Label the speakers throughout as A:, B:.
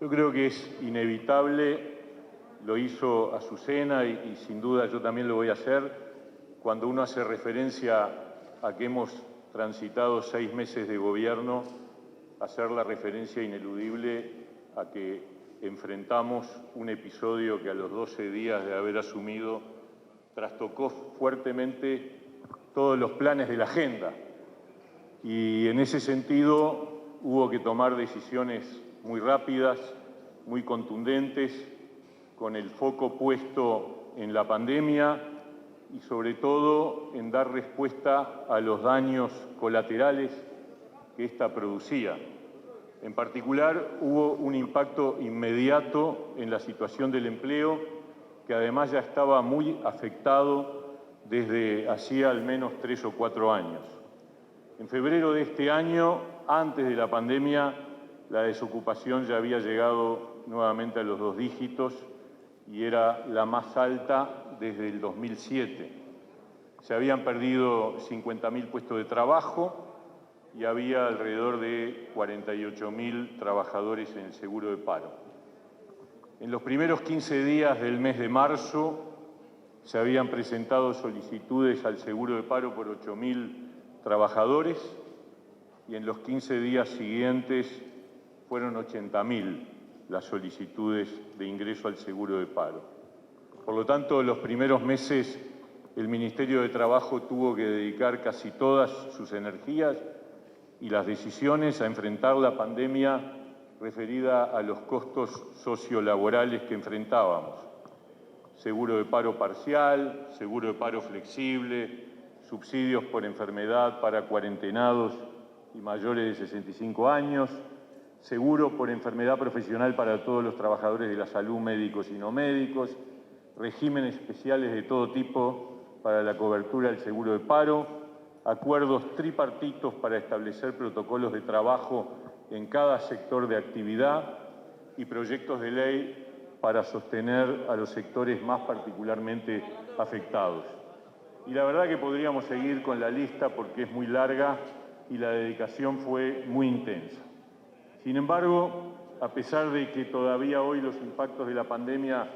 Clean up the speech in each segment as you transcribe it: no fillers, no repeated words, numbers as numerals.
A: Yo creo que es inevitable, lo hizo Azucena y sin duda yo también lo voy a hacer, cuando uno hace referencia a que hemos transitado 6 meses de gobierno, hacer la referencia ineludible a que enfrentamos un episodio que a los 12 días de haber asumido trastocó fuertemente todos los planes de la agenda. Y en ese sentido hubo que tomar decisiones muy rápidas, muy contundentes, con el foco puesto en la pandemia y sobre todo en dar respuesta a los daños colaterales que ésta producía. En particular, hubo un impacto inmediato en la situación del empleo, que además ya estaba muy afectado desde hacía al menos 3 o 4 años. En febrero de este año, antes de la pandemia, la desocupación ya había llegado nuevamente a los 2 dígitos y era la más alta desde el 2007. Se habían perdido 50.000 puestos de trabajo y había alrededor de 48.000 trabajadores en el seguro de paro. En los primeros 15 días del mes de marzo se habían presentado solicitudes al seguro de paro por 8.000 trabajadores y en los 15 días siguientes fueron 80.000 las solicitudes de ingreso al seguro de paro. Por lo tanto, los primeros meses el Ministerio de Trabajo tuvo que dedicar casi todas sus energías y las decisiones a enfrentar la pandemia referida a los costos sociolaborales que enfrentábamos. Seguro de paro parcial, seguro de paro flexible, subsidios por enfermedad para cuarentenados y mayores de 65 años, seguro por enfermedad profesional para todos los trabajadores de la salud, médicos y no médicos, regímenes especiales de todo tipo para la cobertura del seguro de paro, acuerdos tripartitos para establecer protocolos de trabajo en cada sector de actividad y proyectos de ley para sostener a los sectores más particularmente afectados. Y la verdad que podríamos seguir con la lista porque es muy larga y la dedicación fue muy intensa. Sin embargo, a pesar de que todavía hoy los impactos de la pandemia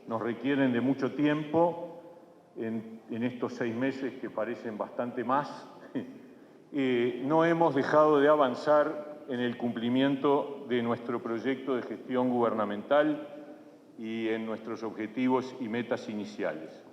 A: nos requieren de mucho tiempo, en estos 6 meses que parecen bastante más, no hemos dejado de avanzar en el cumplimiento de nuestro proyecto de gestión gubernamental y en nuestros objetivos y metas iniciales.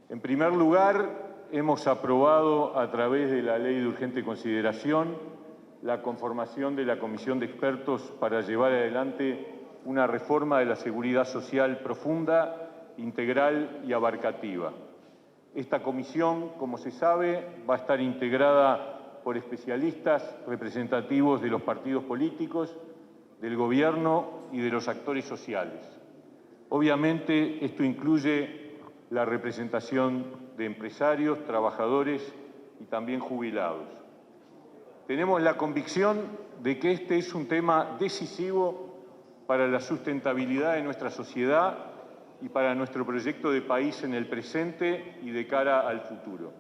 A: En primer lugar, hemos aprobado a través de la Ley de Urgente Consideración la conformación de la Comisión de Expertos para llevar adelante una reforma de la seguridad social profunda, integral y abarcativa. Esta comisión, como se sabe, va a estar integrada por especialistas representativos de los partidos políticos, del gobierno y de los actores sociales. Obviamente, esto incluye la representación de empresarios, trabajadores y también jubilados. Tenemos la convicción de que este es un tema decisivo para la sustentabilidad de nuestra sociedad y para nuestro proyecto de país en el presente y de cara al futuro.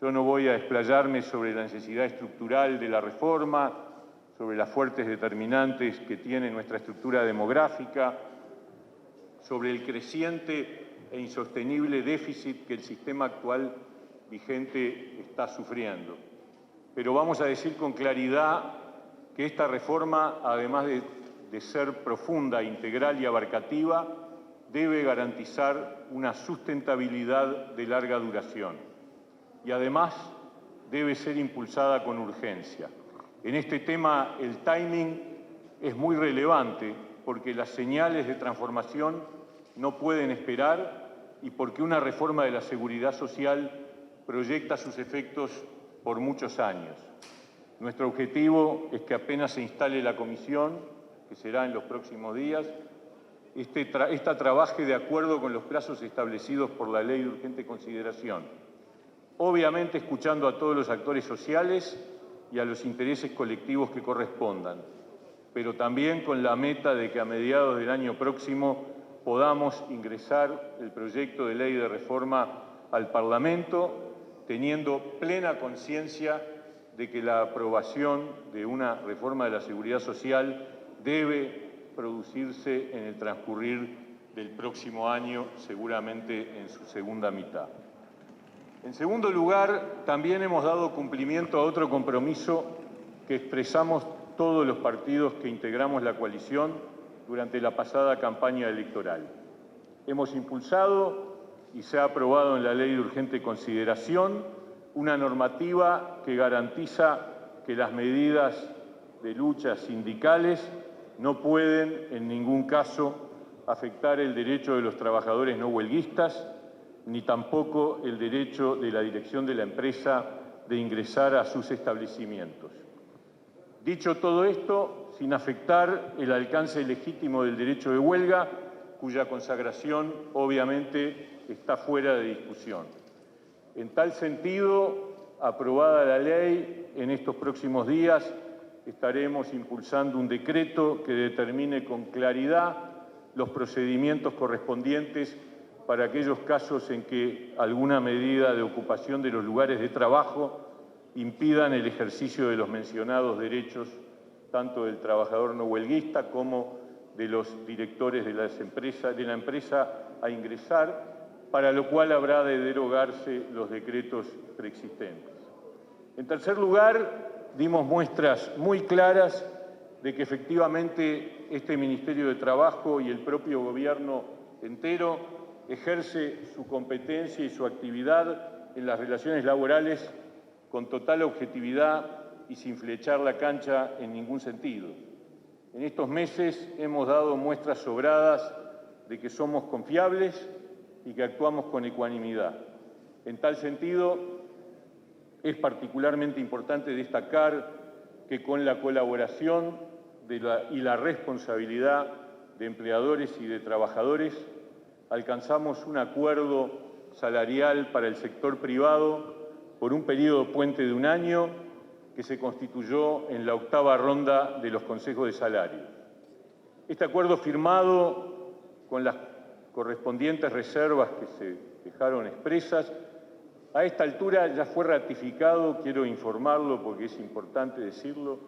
A: Yo no voy a explayarme sobre la necesidad estructural de la reforma, sobre las fuertes determinantes que tiene nuestra estructura demográfica, sobre el creciente e insostenible déficit que el sistema actual vigente está sufriendo. Pero vamos a decir con claridad que esta reforma, además de ser profunda, integral y abarcativa, debe garantizar una sustentabilidad de larga duración y además debe ser impulsada con urgencia. En este tema el timing es muy relevante porque las señales de transformación no pueden esperar y porque una reforma de la seguridad social proyecta sus efectos por muchos años. Nuestro objetivo es que apenas se instale la comisión, que será en los próximos días, esta trabaje de acuerdo con los plazos establecidos por la Ley de Urgente Consideración, obviamente escuchando a todos los actores sociales y a los intereses colectivos que correspondan, pero también con la meta de que a mediados del año próximo podamos ingresar el proyecto de ley de reforma al Parlamento, teniendo plena conciencia de que la aprobación de una reforma de la seguridad social debe producirse en el transcurrir del próximo año, seguramente en su segunda mitad. En segundo lugar, también hemos dado cumplimiento a otro compromiso que expresamos todos los partidos que integramos la coalición durante la pasada campaña electoral. Hemos impulsado y se ha aprobado en la Ley de Urgente Consideración una normativa que garantiza que las medidas de lucha sindicales no pueden en ningún caso afectar el derecho de los trabajadores no huelguistas, ni tampoco el derecho de la dirección de la empresa de ingresar a sus establecimientos. Dicho todo esto, sin afectar el alcance legítimo del derecho de huelga, cuya consagración obviamente está fuera de discusión. En tal sentido, aprobada la ley, en estos próximos días estaremos impulsando un decreto que determine con claridad los procedimientos correspondientes para aquellos casos en que alguna medida de ocupación de los lugares de trabajo impidan el ejercicio de los mencionados derechos, tanto del trabajador no huelguista como de los directores de la empresa a ingresar, para lo cual habrá de derogarse los decretos preexistentes. En tercer lugar, dimos muestras muy claras de que efectivamente este Ministerio de Trabajo y el propio Gobierno entero ejerce su competencia y su actividad en las relaciones laborales con total objetividad y sin flechar la cancha en ningún sentido. En estos meses hemos dado muestras sobradas de que somos confiables y que actuamos con ecuanimidad. En tal sentido, es particularmente importante destacar que con la colaboración y la responsabilidad de empleadores y de trabajadores, alcanzamos un acuerdo salarial para el sector privado por un periodo puente de un año que se constituyó en la 8ª ronda de los consejos de salarios. Este acuerdo, firmado con las correspondientes reservas que se dejaron expresas, a esta altura ya fue ratificado, quiero informarlo porque es importante decirlo,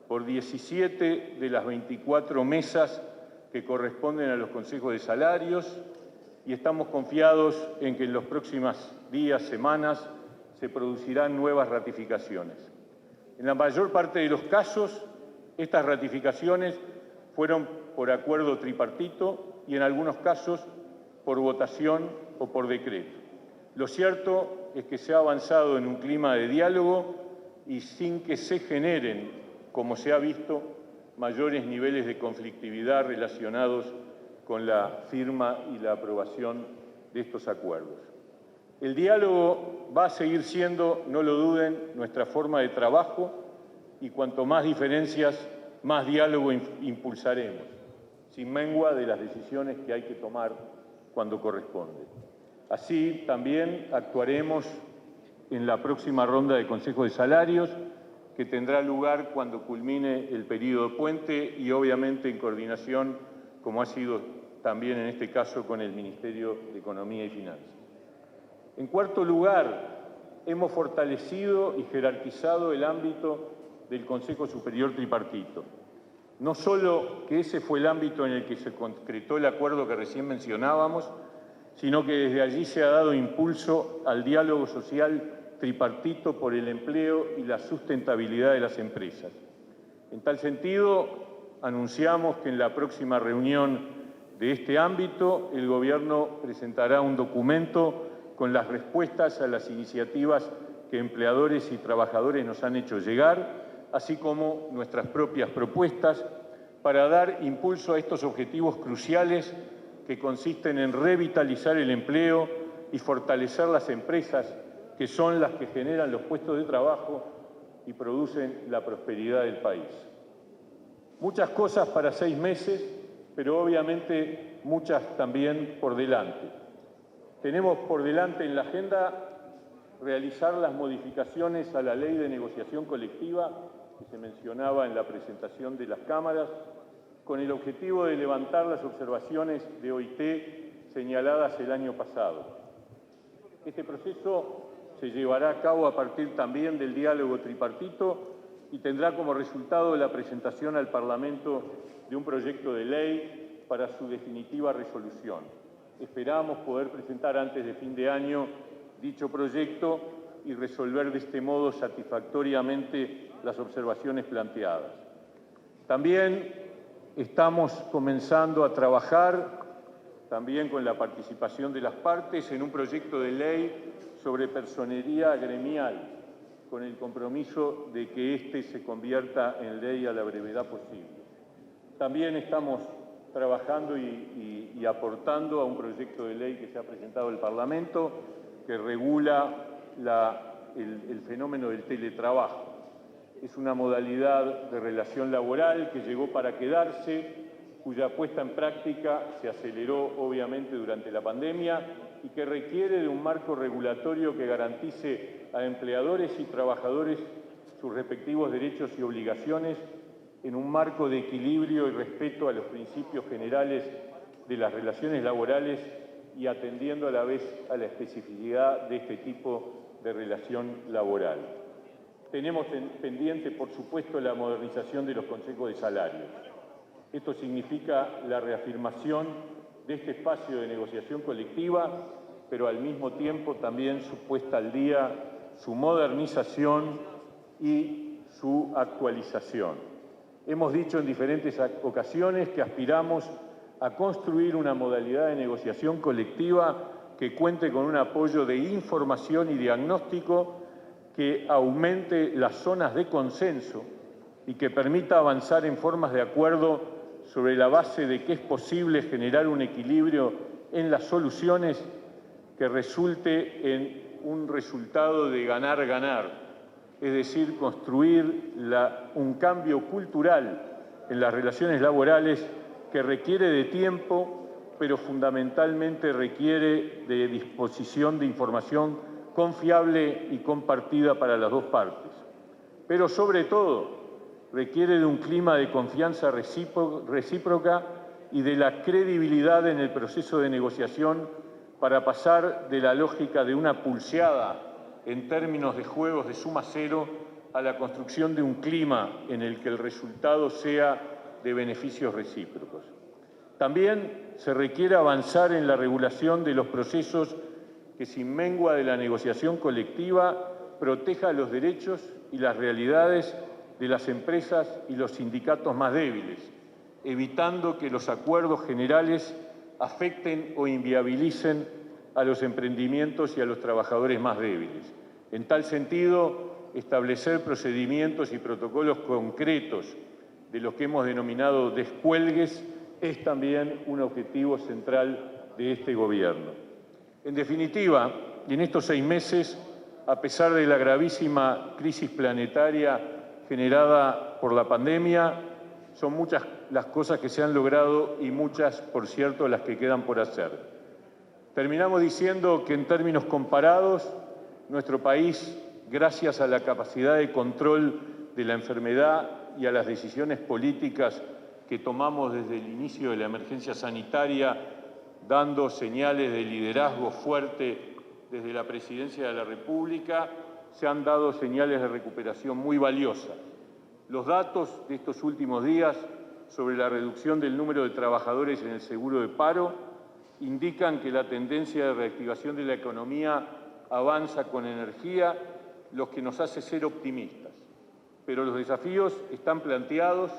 A: por 17 de las 24 mesas que corresponden a los consejos de salarios, y estamos confiados en que en los próximos días, semanas, se producirán nuevas ratificaciones. En la mayor parte de los casos, estas ratificaciones fueron por acuerdo tripartito y en algunos casos por votación o por decreto. Lo cierto es que se ha avanzado en un clima de diálogo y sin que se generen, como se ha visto, mayores niveles de conflictividad relacionados con la firma y la aprobación de estos acuerdos. El diálogo va a seguir siendo, no lo duden, nuestra forma de trabajo y cuanto más diferencias, más diálogo impulsaremos, sin mengua de las decisiones que hay que tomar cuando corresponde. Así también actuaremos en la próxima ronda de Consejo de Salarios, que tendrá lugar cuando culmine el periodo puente y obviamente en coordinación, como ha sido también en este caso con el Ministerio de Economía y Finanzas. En cuarto lugar, hemos fortalecido y jerarquizado el ámbito del Consejo Superior Tripartito. No solo que ese fue el ámbito en el que se concretó el acuerdo que recién mencionábamos, sino que desde allí se ha dado impulso al diálogo social tripartito por el empleo y la sustentabilidad de las empresas. En tal sentido, anunciamos que en la próxima reunión de este ámbito, el Gobierno presentará un documento con las respuestas a las iniciativas que empleadores y trabajadores nos han hecho llegar, así como nuestras propias propuestas para dar impulso a estos objetivos cruciales que consisten en revitalizar el empleo y fortalecer las empresas que son las que generan los puestos de trabajo y producen la prosperidad del país. Muchas cosas para 6 meses, pero obviamente muchas también por delante. Tenemos por delante en la agenda realizar las modificaciones a la Ley de Negociación Colectiva que se mencionaba en la presentación de las cámaras, con el objetivo de levantar las observaciones de OIT señaladas el año pasado. Este proceso se llevará a cabo a partir también del diálogo tripartito y tendrá como resultado la presentación al Parlamento de un proyecto de ley para su definitiva resolución. Esperamos poder presentar antes de fin de año dicho proyecto y resolver de este modo satisfactoriamente las observaciones planteadas. También estamos comenzando a trabajar, también con la participación de las partes, en un proyecto de ley sobre personería gremial, con el compromiso de que éste se convierta en ley a la brevedad posible. También estamos trabajando y aportando a un proyecto de ley que se ha presentado al Parlamento que regula el fenómeno del teletrabajo. Es una modalidad de relación laboral que llegó para quedarse, cuya puesta en práctica se aceleró obviamente durante la pandemia y que requiere de un marco regulatorio que garantice a empleadores y trabajadores sus respectivos derechos y obligaciones en un marco de equilibrio y respeto a los principios generales de las relaciones laborales y atendiendo a la vez a la especificidad de este tipo de relación laboral. Tenemos pendiente, por supuesto, la modernización de los consejos de salarios. Esto significa la reafirmación de este espacio de negociación colectiva, pero al mismo tiempo también su puesta al día, su modernización y su actualización. Hemos dicho en diferentes ocasiones que aspiramos a construir una modalidad de negociación colectiva que cuente con un apoyo de información y diagnóstico que aumente las zonas de consenso y que permita avanzar en formas de acuerdo sobre la base de que es posible generar un equilibrio en las soluciones que resulte en un resultado de ganar-ganar, es decir, construir un cambio cultural en las relaciones laborales que requiere de tiempo, pero fundamentalmente requiere de disposición de información confiable y compartida para las dos partes. Pero sobre todo, requiere de un clima de confianza recíproca y de la credibilidad en el proceso de negociación para pasar de la lógica de una pulseada en términos de juegos de suma cero a la construcción de un clima en el que el resultado sea de beneficios recíprocos. También se requiere avanzar en la regulación de los procesos que, sin mengua de la negociación colectiva, proteja los derechos y las realidades de las empresas y los sindicatos más débiles, evitando que los acuerdos generales afecten o inviabilicen a los emprendimientos y a los trabajadores más débiles. En tal sentido, establecer procedimientos y protocolos concretos de los que hemos denominado descuelgues es también un objetivo central de este Gobierno. En definitiva, en estos 6 meses, a pesar de la gravísima crisis planetaria generada por la pandemia, son muchas las cosas que se han logrado y muchas, por cierto, las que quedan por hacer. Terminamos diciendo que en términos comparados, nuestro país, gracias a la capacidad de control de la enfermedad y a las decisiones políticas que tomamos desde el inicio de la emergencia sanitaria, dando señales de liderazgo fuerte desde la Presidencia de la República, se han dado señales de recuperación muy valiosas. Los datos de estos últimos días sobre la reducción del número de trabajadores en el seguro de paro indican que la tendencia de reactivación de la economía avanza con energía, lo que nos hace ser optimistas. Pero los desafíos están planteados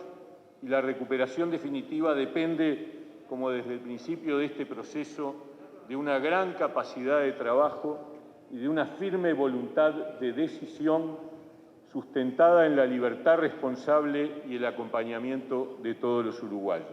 A: y la recuperación definitiva depende, como desde el principio de este proceso, de una gran capacidad de trabajo y de una firme voluntad de decisión sustentada en la libertad responsable y el acompañamiento de todos los uruguayos.